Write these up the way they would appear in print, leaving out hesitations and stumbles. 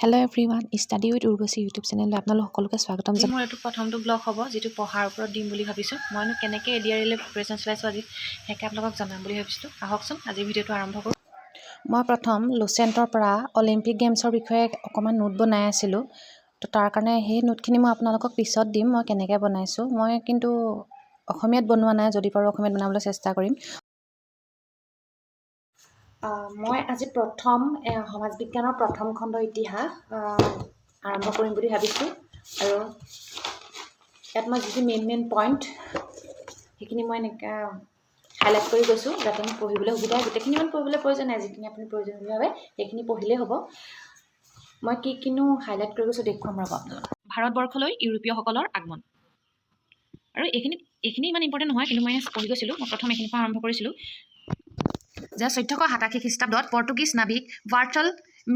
hello' everyone study with Urvashi YouTube চেনেললৈ আপোনালোক সকলোকে স্বাগতম আজি মোৰ এইটো প্ৰথমটো ব্লগ হ'ব যিটো পঢ়াৰ ওপৰত দিম বুলি ভাবিছোঁ মইনো কেনেকৈ এডিআৰইলৈ প্ৰিপাৰেশ্যন চলাইছোঁ আজি সেয়াকে আপোনালোকক জনাম বুলি ভাবিছিলোঁ আহকচোন আজি ভিডিঅ'টো আৰম্ভ কৰোঁ মই প্ৰথম লুচেণ্টৰ পৰা অলিম্পিক গেমছৰ বিষয়ে অকণমান নোট বনাই আছিলোঁ তো তাৰ কাৰণে সেই নোটখিনি মই আপোনালোকক পিছত দিম মই কেনেকৈ বনাইছোঁ মই কিন্তু অসমীয়াত বনোৱা নাই যদি পাৰোঁ অসমীয়াত বনাবলৈ চেষ্টা কৰিম মই আজি প্ৰথম সমাজ বিজ্ঞানৰ প্ৰথম খণ্ড ইতিহাস আৰম্ভ কৰিম বুলি ভাবিছোঁ আৰু ইয়াত মই যি মেইন পইণ্ট সেইখিনি মই এনেকৈ হাইলাইট কৰি গৈছোঁ যাতে মোক পঢ়িবলৈ সুবিধা হয় গোটেইখিনি ইমান পঢ়িবলৈ প্ৰয়োজন নাই যিখিনি আপুনি প্ৰয়োজন বুলি ভাবে সেইখিনি পঢ়িলেই হ'ব মই কিনো হাইলাইট কৰি গৈছোঁ দেখুৱাম ৰ'ব আপোনালোকক ভাৰতবৰ্ষলৈ ইউৰোপীয়সকলৰ আগমন আৰু এইখিনি ইমান ইম্পৰ্টেণ্ট নহয় কিন্তু মই পঢ়ি গৈছিলোঁ মই প্ৰথম এইখিনিৰ পৰা আৰম্ভ কৰিছিলোঁ যে 1487 খ্ৰীষ্টাব্দত পৰ্তুগীজ নাবিক ভাৰ্টল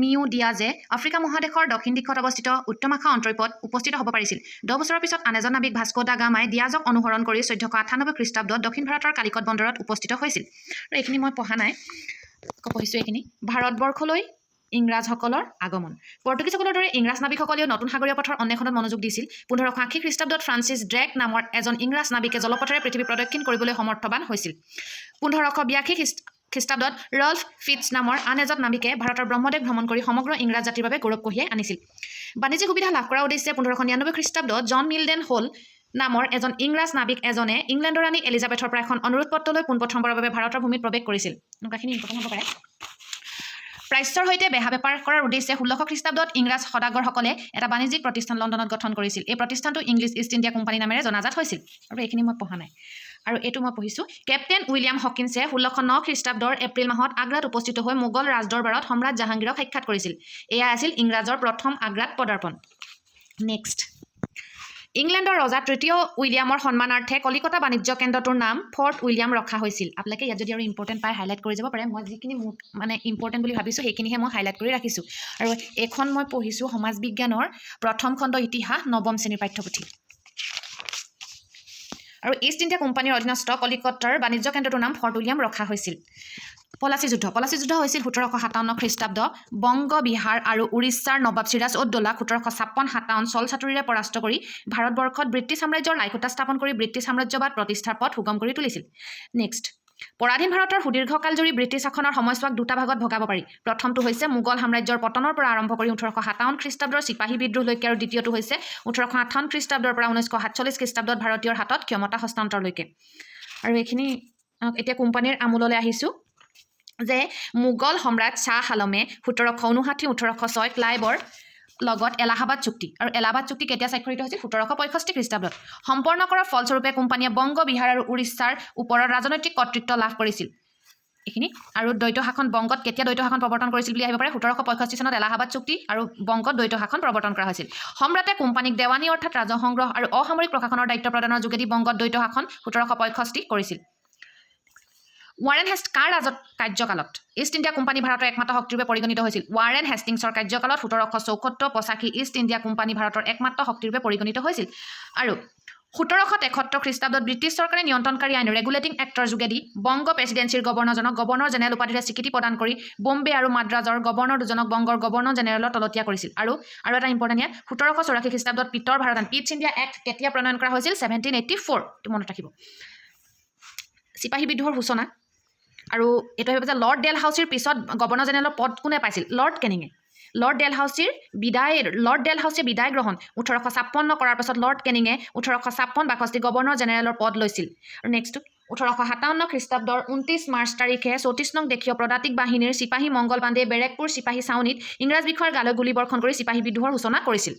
মিউ ডিয়াজে আফ্ৰিকা মহাদেশৰ দক্ষিণ দিশত অৱস্থিত উত্তমাখা অন্তৰীপত উপস্থিত হ'ব পাৰিছিল 10 বছৰৰ পিছত আন এজন নাবিক ভাস্কো দা গামাই ডিয়াজক অনুসৰণ কৰি 1498 খ্ৰীষ্টাব্দত দক্ষিণ ভাৰতৰ কালিকট বন্দৰত উপস্থিত হৈছিল আৰু এইখিনি মই পঢ়া নাই আকৌ পঢ়িছোঁ এইখিনি ভাৰতবৰ্ষলৈ ইংৰাজসকলৰ আগমন পৰ্তুগীজসকলৰ দৰে ইংৰাজ নাবিকসকলেও নতুন সাগৰীয় পথৰ অন্বেষণত মনোযোগ দিছিল 1580 খ্ৰীষ্টাব্দত ফ্ৰান্সিছ ড্ৰেক নামৰ এজন ইংৰাজ নাবিকে জলপথেৰে পৃথিৱী প্ৰদক্ষিণ কৰিবলৈ সমৰ্থবান হৈছিল 1582 খ্ৰীষ্টাব্দত ৰল্ফ ফিটছ নামৰ আন এজন নাবিকে ভাৰতৰ ব্ৰহ্মদেশ ভ্ৰমণ কৰি সমগ্ৰ ইংৰাজ জাতিৰ বাবে গৌৰৱ কঢ়িয়াই আনিছিল বাণিজ্যিক সুবিধা লাভ কৰাৰ উদ্দেশ্যে 1599 খ্ৰীষ্টাব্দত জন মিল্ডেন হোল নামৰ এজন ইংৰাজ নাবিক এজনে ইংলেণ্ডৰ ৰাণী এলিজাবেথৰ পৰা এখন অনুৰোধ পত্ৰ লৈ পোনপ্ৰথমবাৰৰ বাবে ভাৰতৰ ভূমিত প্ৰৱেশ কৰিছিল এনেকুৱাখিনি ইম্পৰ্টেণ্ট হ'ব পাৰে প্ৰাচ্যৰ সৈতে বেহা বেপাৰ কৰাৰ উদ্দেশ্যে 1600 খ্ৰীষ্টাব্দত ইংৰাজ সদাগৰসকলে এটা বাণিজ্যিক প্ৰতিষ্ঠান লণ্ডনত গঠন কৰিছিল এই প্ৰতিষ্ঠানটো ইংলিছ ইষ্ট ইণ্ডিয়া কোম্পানী নামেৰে জনাজাত হৈছিল আৰু এইখিনি মই পঢ়া নাই আৰু এইটো মই পঢ়িছোঁ কেপ্টেইন উইলিয়াম হকিন্সে 1609 খ্ৰীষ্টাব্দৰ এপ্ৰিল মাহত আগ্ৰাত উপস্থিত হৈ মোগল ৰাজদৰবাৰত সম্ৰাট জাহাংগীৰক সাক্ষাৎ কৰিছিল এয়া আছিল ইংৰাজৰ প্ৰথম আগ্ৰাত পদাৰ্পণ নেক্সট ইংলেণ্ডৰ ৰজা তৃতীয় উইলিয়ামৰ সন্মানাৰ্থে কলিকতা বাণিজ্য কেন্দ্ৰটোৰ নাম ফৰ্ট উইলিয়াম ৰখা হৈছিল আপোনালোকে ইয়াত যদি আৰু ইম্পৰ্টেণ্ট পাই হাইলাইট কৰি যাব পাৰে মই যিখিনি মানে ইম্পৰ্টেণ্ট বুলি ভাবিছোঁ সেইখিনিহে মই হাইলাইট কৰি ৰাখিছোঁ আৰু এইখন মই পঢ়িছোঁ সমাজ বিজ্ঞানৰ প্ৰথম খণ্ড ইতিহাস নৱম শ্ৰেণীৰ পাঠ্যপুথি আৰু ইষ্ট ইণ্ডিয়া কোম্পানীৰ অধীনস্থ কলিকতাৰ বাণিজ্য কেন্দ্ৰটোৰ নাম ফৰ্ট উইলিয়াম ৰখা হৈছিল পলাচী যুদ্ধ হৈছিল 1757 খ্ৰীষ্টাব্দ বংগ বিহাৰ আৰু উৰিষ্যাৰ নবাব চিৰাজ উদ্দৌলাক 1756-57 চল চাতুৰিৰে পৰাস্ত কৰি ভাৰতবৰ্ষত ব্ৰিটিছ সাম্ৰাজ্যৰ লাইখুটা স্থাপন কৰি ব্ৰিটিছ সাম্ৰাজ্যবাদ প্ৰতিষ্ঠাৰ পথ সুগম কৰি তুলিছিল নেক্সট পৰাধীন ভাৰতৰ সুদীৰ্ঘকাল জুৰি ব্ৰিটিছ শাসনৰ সময়ছোৱাক দুটা ভাগত ভগাব পাৰি প্ৰথমটো হৈছে মোগল সাম্ৰাজ্যৰ পতনৰ পৰা আৰম্ভ কৰি 1857 খ্ৰীষ্টাব্দৰ চিপাহী বিদ্ৰোহলৈকে আৰু দ্বিতীয়টো হৈছে 1858 খ্ৰীষ্টাব্দৰ পৰা 1947 খ্ৰীষ্টাব্দত ভাৰতীয়ৰ হাতত ক্ষমতা হস্তান্তৰলৈকে আৰু এইখিনি এতিয়া কোম্পানীৰ আমোললৈ আহিছোঁ যে মোগল সম্ৰাট শ্বাহ আলমে 1759-1806 ক্লাইবৰ লগত এলাহাবাদ চুক্তি আৰু এলাহাবাদ চুক্তি কেতিয়া স্বাক্ষৰিত হৈছিল 1765 খ্ৰীষ্টাব্দত সম্পন্ন কৰাৰ ফলস্বৰূপে কোম্পানীয়ে বংগ বিহাৰ আৰু উৰিষ্যাৰ ওপৰত ৰাজনৈতিক কৰ্তৃত্ব লাভ কৰিছিল এইখিনি আৰু দ্বৈত শাসন বংগত কেতিয়া দ্বৈত শাসন প্ৰৱৰ্তন কৰিছিল বুলি আহিব পাৰে 1765 চনত এলাহাবাদ চুক্তি আৰু বংগত দ্বৈত শাসন প্ৰৱৰ্তন কৰা হৈছিল সম্ৰাটে কোম্পানীক দেৱানী অৰ্থাৎ ৰাজহ সংগ্ৰহ আৰু অসামৰিক প্ৰশাসনৰ দায়িত্ব প্ৰদানৰ যোগেদি বংগত দ্বৈত শাসন 1765 কৰিছিল ৱাৰেন কাৰ কাৰ্যকালত ইষ্ট ইণ্ডিয়া কোম্পানী ভাৰতৰ একমাত্ৰ শক্তিৰূপে পৰিগণিত হৈছিল ৱাৰেন হেষ্টিংছৰ কাৰ্যকালত 1774-85 ইষ্ট ইণ্ডিয়া কোম্পানী ভাৰতৰ একমাত্ৰ শক্তিৰূপে পৰিগণিত হৈছিল আৰু 1773 খ্ৰীষ্টাব্দত ব্ৰিটিছ চৰকাৰে নিয়ন্ত্ৰণকাৰী আইন ৰেগুলেটিং এক্টৰ যোগেদি বংগ প্ৰেচিডেঞ্চিৰ গভৰ্ণৰজনক গভৰ্ণৰ জেনেৰেল উপাধিৰে স্বীকৃতি প্ৰদান কৰি বম্বে আৰু মাদ্ৰাজৰ গভৰ্ণৰ দুজনক বংগৰ গভৰ্ণৰ জেনেৰেলৰ তলতীয়া কৰিছিল আৰু এটা ইম্পৰ্টেণ্ট ইয়াত 1784 খ্ৰীষ্টাব্দত পিটৰ ভাৰতান ইষ্ট ইণ্ডিয়া এক্ট কেতিয়া প্ৰণয়ন কৰা হৈছিল 1784 এইটো মনত ৰাখিব চিপাহী বিদ্ৰোহৰ সূচনা আৰু এইটো আহিব যে লৰ্ড ডেলহাউচিৰ পিছত গভৰ্ণৰ জেনেৰেলৰ পদ কোনে পাইছিল লৰ্ড কেনিঙে লৰ্ড ডেলহাউচি বিদায় গ্ৰহণ 1856 কৰাৰ পাছত লৰ্ড কেনিঙে 1856-62 গভৰ্ণৰ জেনেৰেলৰ পদ লৈছিল আৰু নেক্সট 1857 খ্ৰীষ্টাব্দৰ 29 মাৰ্চ তাৰিখে 34 নং দেশীয় পদাতিক বাহিনীৰ চিপাহী মংগল পাণ্ডে বেৰেকপুৰ চিপাহী ছাউনীত ইংৰাজ বিষয়াৰ গালৈ গুলীবৰ্ষণ কৰি চিপাহী বিদ্ৰোহৰ সূচনা কৰিছিল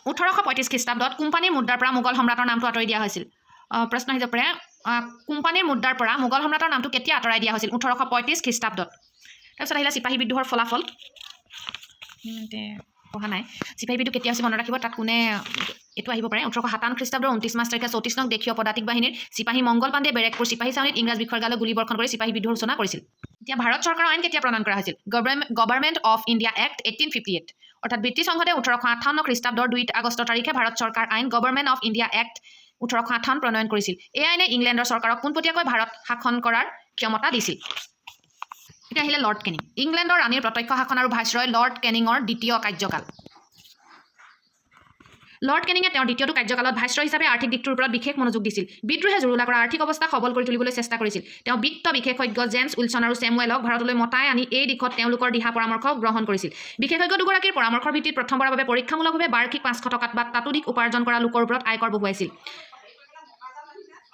1835 খ্ৰীষ্টাব্দত কোম্পানীৰ মুদ্ৰাৰ পৰা মোগল সম্ৰাটৰ নামটো আঁতৰি দিয়া হৈছিল প্ৰশ্ন আহিব পাৰে কোম্পানীৰ মুদ্ৰাৰ পৰা মোগল সম্ৰাটৰ নামটো কেতিয়া আঁতৰাই দিয়া হৈছিল 1835 খ্ৰীষ্টাব্দত তাৰপিছত আহিলে চিপাহী বিদ্ৰোহৰ ফলাফল পঢ়া নাই চিপাহী বিদ্ৰোহ কেতিয়া হৈছে মনত ৰাখিব তাত কোনে এইটো আহিব পাৰে 1857 খ্ৰীষ্টাব্দৰ 29 মাৰ্চ তাৰিখে 34 নং দেশীয় পদাতিক বাহিনীৰ চিপাহী মংগল পাণ্ডে বেৰেকপুৰ চিপাহী ছাউনীত ইংৰাজ বিষয়াৰ গালৈ গুলীবৰ্ষণ কৰি চিপাহী বিদ্ৰোহৰ সূচনা কৰিছিল এতিয়া ভাৰত চৰকাৰৰ আইন কেতিয়া প্ৰণয়ন কৰা হৈছিল গভৰ্ণমেণ্ট অফ ইণ্ডিয়া এক্ট 1858 অৰ্থাৎ ব্ৰিটিছ সংসদে 1858 খ্ৰীষ্টাব্দৰ 2 আগষ্ট তাৰিখে ভাৰত চৰকাৰ আইন গভৰ্ণমেণ্ট অফ ইণ্ডিয়া এক্ট 1858 প্ৰণয়ন কৰিছিল এই আইনে ইংলেণ্ডৰ চৰকাৰক পোনপটীয়াকৈ ভাৰত শাসন কৰাৰ ক্ষমতা দিছিল এতিয়া আহিলে লৰ্ড কেনিং ইংলেণ্ডৰ ৰাণীৰ প্ৰত্যক্ষ শাসন আৰু ভাইচৰয় লৰ্ড কেনিঙৰ দ্বিতীয় কাৰ্যকাল লৰ্ড কেনিঙে তেওঁৰ দ্বিতীয়টো কাৰ্যকালত ভাইচৰয় হিচাপে আৰ্থিক দিশটোৰ ওপৰত বিশেষ মনোযোগ দিছিল বিদ্ৰোহে জুৰুলা কৰা আৰ্থিক অৱস্থা সবল কৰি তুলিবলৈ চেষ্টা কৰিছিল তেওঁ বিত্ত বিশেষজ্ঞ জেমছ উইলছন আৰু ছেমুৱেলক ভাৰতলৈ মতাই আনি এই দিশত তেওঁলোকৰ দিহা পৰামৰ্শ গ্ৰহণ কৰিছিল বিশেষজ্ঞ দুগৰাকীৰ পৰামৰ্শৰ ভিত্তিত প্ৰথমবাৰৰ বাবে পৰীক্ষামূলকভাৱে বাৰ্ষিক 500 টকাত বা তাতোধিক উপাৰ্জন কৰা লোকৰ ওপৰত আয়কৰ বহুৱাইছিল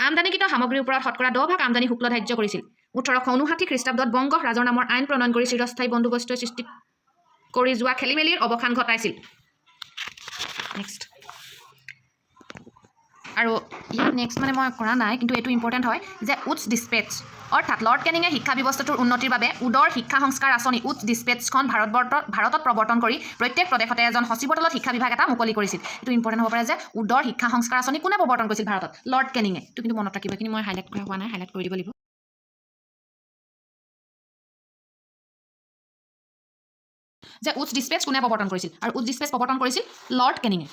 আমদানিকৃত সামগ্ৰীৰ ওপৰত শতকৰা 10% আমদানি শুল্ক ধাৰ্য কৰিছিল 1859 খ্ৰীষ্টাব্দত বংগ ৰাজৰ নামৰ আইন প্ৰণয়ন কৰি চিৰস্থায়ী বন্দোবস্তৰ সৃষ্টি কৰি যোৱা খেলিমেলিৰ অৱসান ঘটাইছিল নেক্সট আৰু ইয়াত নেক্সট মানে মই কৰা নাই কিন্তু এইটো ইম্পৰ্টেণ্ট হয় যে উডছ ডিছপেটছ অৰ্থাৎ লৰ্ড কেনিঙে শিক্ষা ব্যৱস্থাটোৰ উন্নতিৰ বাবে উদৰ শিক্ষা সংস্কাৰ আঁচনি উডছ ডিছপেটছখন ভাৰতত প্ৰৱৰ্তন কৰি প্ৰত্যেক প্ৰদেশতে এজন সচিবৰ তলত শিক্ষা বিভাগ এটা মুকলি কৰিছিল এইটো ইম্পৰ্টেণ্ট হ'ব পাৰে যে উদৰ শিক্ষা সংস্কাৰ আঁচনি কোনে প্ৰৱৰ্তন কৰিছিল ভাৰতত লৰ্ড কেনিঙে এইটো কিন্তু মনত ৰাখিব কিন্তু মই হাইলাইট কৰা হোৱা নাই হাইলাইট কৰি দিব লাগিব যে উডছ ডিছপেটছ কোনে প্ৰৱৰ্তন কৰিছিল আৰু উডছ ডিছপেটছ প্ৰৱৰ্তন কৰিছিল লৰ্ড কেনিঙে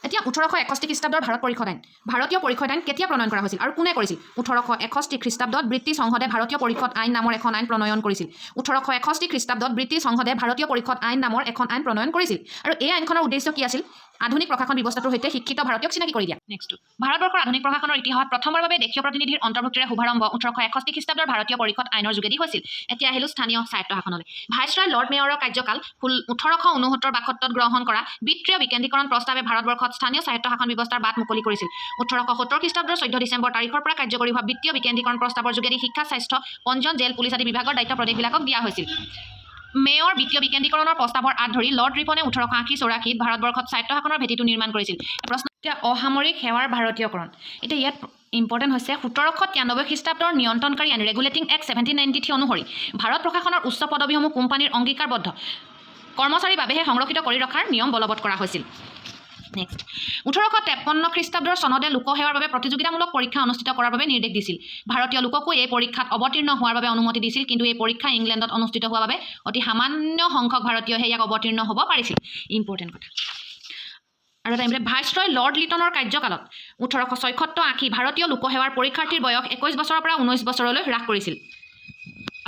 এতিয়া 1861 খ্ৰীষ্টাব্দৰ ভাৰত পৰিষদ আইন ভাৰতীয় পৰিষদ আইন কেতিয়া প্ৰণয়ন কৰা হৈছিল আৰু কোনে কৰিছিল 1861 খ্ৰীষ্টাব্দত ব্ৰিটিছ সংসদে ভাৰতীয় পৰিষদ আইন নামৰ এখন আইন প্ৰণয়ন কৰিছিল 1861 খ্ৰীষ্টাব্দত ব্ৰিটিছ সংসদে ভাৰতীয় পৰিষদ আইন নামৰ এখন আইন প্ৰণয়ন কৰিছিল আৰু এই আইনখনৰ উদ্দেশ্য কি আছিল আধুনিক প্ৰশাসন ব্যৱস্থাটোৰ সৈতে শিক্ষিত ভাৰতীয়ক চিনাকি কৰি দিয়া নেক্সট ভাৰতবৰ্ষৰ আধুনিক প্ৰশাসনৰ ইতিহাসত প্ৰথমবাৰৰ বাবে দেশীয় প্ৰতিনিধিৰ অন্তৰ্ভুক্তিৰে শুভাৰম্ভ 1861 খ্ৰীষ্টাব্দৰ ভাৰতীয় পৰিষদ আইনৰ যোগেদি হৈছিল এতিয়া আহিলো স্থানীয় স্বায়ত্ত শাসনলৈ ভাইচৰয় লৰ্ড মেয়ৰৰ কাৰ্যকাল 1869-62 গ্ৰহণ কৰা বিত্তীয় বিকেন্দ্ৰীকৰণ প্ৰস্তাৱে ভাৰতবৰ্ষত স্থানীয় স্বায়ত্ত শাসন ব্যৱস্থাৰ বাট মুকলি কৰিছিল 1870 খ্ৰীষ্টাব্দৰ 14 ডিচেম্বৰ তাৰিখৰ পৰা কাৰ্যকৰী হোৱা বিত্তীয় বিকেন্দ্ৰীকৰণ প্ৰস্তাৱৰ যোগেদি শিক্ষা স্বাস্থ্য পঞ্জীয়ন জেল পুলিচ আদি বিভাগৰ দায়িত্ব প্ৰদেশবিলাকক দিয়া হৈছিল মেয়ৰ বিত্তীয় বিকেন্দ্ৰীকৰণৰ প্ৰস্তাৱৰ আঁত ধৰি লৰ্ড ৰিপনে 1880-84 ভাৰতবৰ্ষত স্বায়ত্ত শাসনৰ ভেটিটো নিৰ্মাণ কৰিছিল প্ৰশ্ন এতিয়া অসামৰিক সেৱাৰ ভাৰতীয়কৰণ এতিয়া ইয়াত ইম্পৰ্টেণ্ট হৈছে 1793 খ্ৰীষ্টাব্দৰ নিয়ন্ত্ৰণকাৰী আইন ৰেগুলেটিং এক্ট 1793 অনুসৰি ভাৰত প্ৰশাসনৰ উচ্চ পদবীসমূহ কোম্পানীৰ অংগীকাৰবদ্ধ কৰ্মচাৰীৰ বাবেহে সংৰক্ষিত কৰি ৰখাৰ নিয়ম বলবৎ কৰা হৈছিল নেক্সট 1853 খ্ৰীষ্টাব্দৰ চনদে লোকসেৱাৰ বাবে প্ৰতিযোগিতামূলক পৰীক্ষা অনুষ্ঠিত কৰাৰ বাবে নিৰ্দেশ দিছিল ভাৰতীয় লোককো এই পৰীক্ষাত অৱতীৰ্ণ হোৱাৰ বাবে অনুমতি দিছিল কিন্তু এই পৰীক্ষা ইংলেণ্ডত অনুষ্ঠিত হোৱাৰ বাবে অতি সামান্য সংখ্যক ভাৰতীয়হে ইয়াক অৱতীৰ্ণ হ'ব পাৰিছিল ইম্পৰ্টেণ্ট কথা আৰু এটা ভাইচৰয় লৰ্ড লিটনৰ কাৰ্যকালত 1876-80 ভাৰতীয় লোকসেৱাৰ পৰীক্ষাৰ্থীৰ বয়স 21 বছৰৰ পৰা 19 বছৰলৈ হ্ৰাস কৰিছিল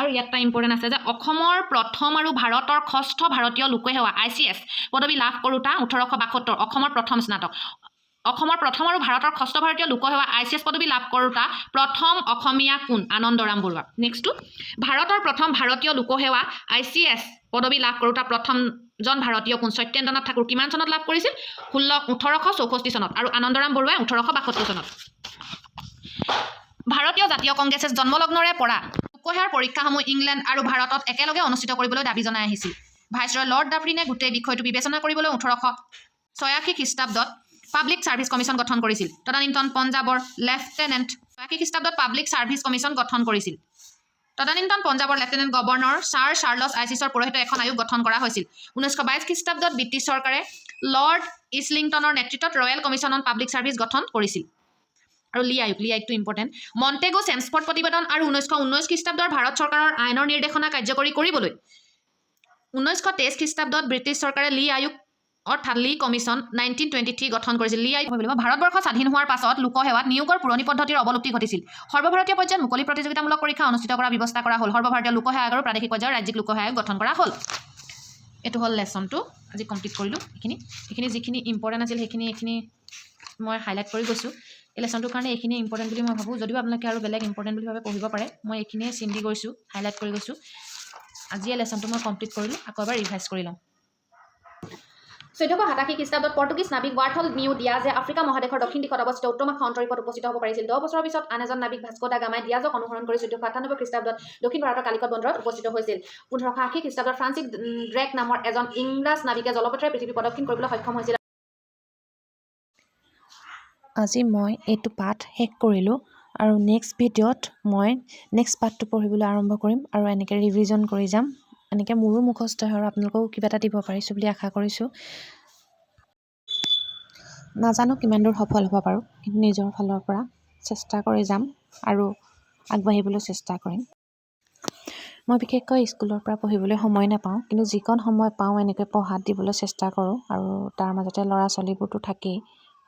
আৰু ইয়াত এটা ইম্পৰ্টেণ্ট আছে যে অসমৰ প্ৰথম আৰু ভাৰতৰ ষষ্ঠ ভাৰতীয় লোকসেৱা ICS পদবী লাভ কৰোঁতা 1872 অসমৰ প্ৰথম স্নাতক অসমৰ প্ৰথম আৰু ভাৰতৰ ষষ্ঠ ভাৰতীয় লোকসেৱা ICS পদবী লাভ কৰোঁতা প্ৰথম অসমীয়া কোন আনন্দৰাম বৰুৱা নেক্সটটো ভাৰতৰ প্ৰথম ভাৰতীয় লোকসেৱা ICS পদবী লাভ কৰোঁতা প্ৰথমজন ভাৰতীয় কোন সত্যেন্দ্ৰনাথ ঠাকুৰ কিমান চনত লাভ কৰিছিল 1864 চনত আৰু আনন্দৰাম বৰুৱাই 1872 চনত ভাৰতীয় জাতীয় কংগ্ৰেছে জন্মলগ্নৰে পৰা লোকসেৱাৰ পৰীক্ষাসমূহ ইংলেণ্ড আৰু ভাৰতত একেলগে অনুষ্ঠিত কৰিবলৈ দাবী জনাই আহিছিল ভাইচৰয় লৰ্ড ডাফৰিনে গোটেই বিষয়টো বিবেচনা কৰিবলৈ 1886 খ্ৰীষ্টাব্দত পাব্লিক ছাৰ্ভিচ কমিশ্যন গঠন কৰিছিল তদানীন্তন পঞ্জাৱৰ লেফটেনেণ্ট 86 খ্ৰীষ্টাব্দত পাব্লিক ছাৰ্ভিচ কমিশ্যন গঠন কৰিছিল তদানীন্তন পঞ্জাৱৰ লেফটেনেণ্ট গভৰ্ণৰ ছাৰ চাৰ্লছ আইচিছৰ পৌৰোহিত্যত এখন আয়োগ গঠন কৰা হৈছিল 1922 খ্ৰীষ্টাব্দত ব্ৰিটিছ চৰকাৰে লৰ্ড ইছলিংটনৰ নেতৃত্বত royal commission on public service গঠন কৰিছিল আৰু লি আয়োগটো ইম্পৰ্টেণ্ট মণ্টেগো চেমছফৰ্ড প্ৰতিবেদন আৰু 1919 খ্ৰীষ্টাব্দৰ ভাৰত চৰকাৰৰ আইনৰ নিৰ্দেশনা কাৰ্যকৰী কৰিবলৈ 1923 খ্ৰীষ্টাব্দত ব্ৰিটিছ চৰকাৰে লি আয়োগ অৰ্থাৎ লি কমিশ্যন 1923 গঠন কৰিছিল লি আয়োগ ভাৰতবৰ্ষ স্বাধীন হোৱাৰ পাছত লোকসেৱাত নিয়োগৰ পুৰণি পদ্ধতিৰ অৱলুপ্তি ঘটিছিল সৰ্বভাৰতীয় পৰ্যায়ত মুকলি প্ৰতিযোগিতামূলক পৰীক্ষা অনুষ্ঠিত কৰাৰ ব্যৱস্থা কৰা হ'ল সৰ্বভাৰতীয় লোকসেৱা আয়োগ আৰু প্ৰাদেশিক পৰ্যায়ৰ ৰাজ্যিক লোকসেৱা আয়োগ গঠন কৰা হ'ল এইটো হ'ল লেছনটো আজি কমপ্লিট কৰিলোঁ এইখিনি যিখিনি ইম্পৰ্টেণ্ট আছিল সেইখিনি মই হাইলাইট কৰি গৈছোঁ এই লেছনটোৰ কাৰণে এইখিনি ইম্পৰ্টেণ্ট বুলি মই ভাবোঁ যদিও আপোনালোকে আৰু বেলেগ ইম্পৰ্টেণ্ট বুলি ভাবে পঢ়িব পাৰে মই এইখিনিয়ে চিন দি গৈছোঁ হাইলাইট কৰি গৈছোঁ আজি এই লেছনটো মই কমপ্লিট কৰিলোঁ আকৌ এবাৰ ৰিভাইজ কৰি লওঁ 1487 খ্ৰীষ্টাব্দত পৰ্তুগীজ নাবিক বাৰ্থল মিউ ডিয়াজে আফ্ৰিকা মহাদেশৰ দক্ষিণ দিশত অৱস্থিত উত্তৰ সাগৰত উপস্থিত হ'ব পাৰিছিল 10 বছৰৰ পিছত আন এজন নাবিক ভাস্কো দা গামাই ডিয়াজক অনুসৰণ কৰি 1498 খ্ৰীষ্টাব্দত দক্ষিণ ভাৰতৰ কালিকট বন্দৰত উপস্থিত হৈছিল 1580 খ্ৰীষ্টাব্দত ফ্ৰান্সিছ ড্ৰেক নামৰ এজন ইংৰাজ নাবিকে জলপথেৰে পৃথিৱী প্ৰদক্ষিণ কৰিবলৈ সক্ষম হৈছিল আজি মই এইটো পাঠ শেষ কৰিলোঁ আৰু নেক্সট ভিডিঅ'ত মই নেক্সট পাঠটো পঢ়িবলৈ আৰম্ভ কৰিম আৰু এনেকৈ ৰিভিজন কৰি যাম এনেকৈ মোৰো মুখস্থ হয় আৰু আপোনালোকেও কিবা এটা দিব পাৰিছোঁ বুলি আশা কৰিছোঁ নাজানো কিমান দূৰ সফল হ'ব পাৰোঁ কিন্তু নিজৰ ফালৰ পৰা চেষ্টা কৰি যাম আৰু আগবাঢ়িবলৈ চেষ্টা কৰিম মই বিশেষকৈ স্কুলৰ পৰা পঢ়িবলৈ সময় নাপাওঁ কিন্তু যিকণ সময় পাওঁ এনেকৈ পঢ়াত দিবলৈ চেষ্টা কৰোঁ আৰু তাৰ মাজতে ল'ৰা ছোৱালীবোৰতো থাকেই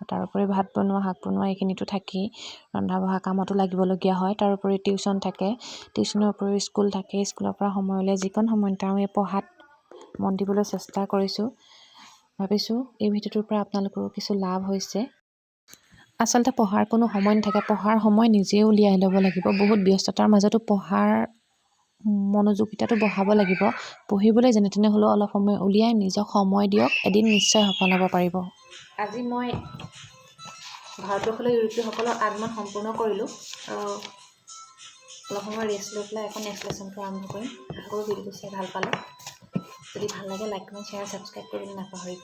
তাৰোপৰি ভাত বনোৱা শাক বনোৱা এইখিনিতো থাকেই ৰন্ধা বঢ়া কামতো লাগিবলগীয়া হয় তাৰোপৰি টিউশ্যন থাকে টিউশ্যনৰ উপৰিও স্কুল থাকে স্কুলৰ পৰা সময় উলিয়াই যিকণ সময় তেওঁ এই পঢ়াত মন দিবলৈ চেষ্টা কৰিছোঁ ভাবিছোঁ এই ভিডিঅ'টোৰ পৰা আপোনালোকৰো কিছু লাভ হৈছে আচলতে পঢ়াৰ কোনো সময় নাথাকে পঢ়াৰ সময় নিজেই উলিয়াই ল'ব লাগিব বহুত ব্যস্ততাৰ মাজতো পঢ়াৰ মনোযোগিতাটো বঢ়াব লাগিব পঢ়িবলৈ যেনে তেনে হ'লেও অলপ সময় উলিয়াই নিজক সময় দিয়ক এদিন নিশ্চয় সফল হ'ব পাৰিব আজি মই ভাৰতবৰ্ষলৈ ইউৰোপীয়সকলৰ আগমন সম্পূৰ্ণ কৰিলোঁ আৰু অলপ সময় ৰেষ্ট লৈ পেলাই এখন নেক্সট লেচনটো আৰম্ভ কৰিম আশা কৰোঁ ভিডিঅ'টো চাই ভাল পালে যদি ভাল লাগে লাইক কমেণ্ট শ্বেয়াৰ ছাবস্ক্ৰাইব কৰিবলৈ নাপাহৰিব